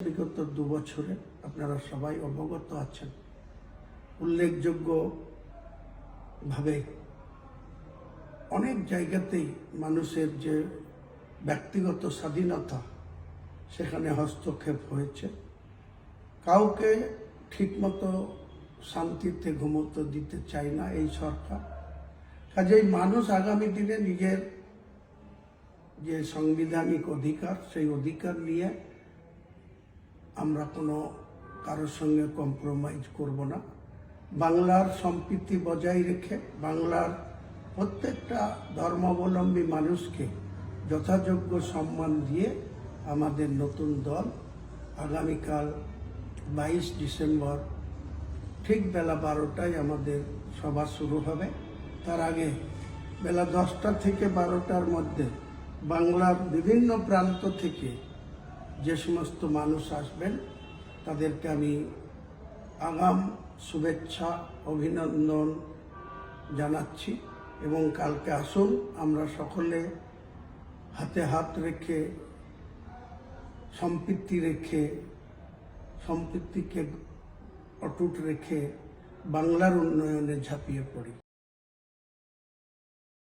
বিগত 2 বছরে আপনারা সবাই অবগত আছেন, উল্লেখযোগ্য ভাবে অনেক জায়গাতেই মানুষের যে ব্যক্তিগত স্বাধীনতা সেখানে হস্তক্ষেপ হয়েছে। কাউকে ঠিকমতো শান্তিতে ঘুমোতে দিতে চায় না এই সরকার। কাজেই মানুষ আগামী দিনে নিজের যে সাংবিধানিক অধিকার, সেই অধিকার নিয়ে আমরা কোনো কারোর সঙ্গে কম্প্রোমাইজ করব না। বাংলার সম্প্রীতি বজায় রেখে বাংলার প্রত্যেকটা ধর্মাবলম্বী মানুষকে যথাযোগ্য সম্মান দিয়ে আমাদের নতুন দল আগামীকাল 22 ডিসেম্বর ঠিক বেলা 12টায় আমাদের সভা শুরু হবে। তার আগে বেলা 10টা থেকে 12টার মধ্যে বাংলার বিভিন্ন প্রান্ত থেকে যে সমস্ত মানুষ আসবেন তাদেরকে আমি আগাম শুভেচ্ছা অভিনন্দন জানাচ্ছি এবং কালকে আসুন আমরা সকলে হাতে হাত রেখে সম্প্রীতিকে অটুট রেখে বাংলার উন্নয়নে ঝাঁপিয়ে পড়ি।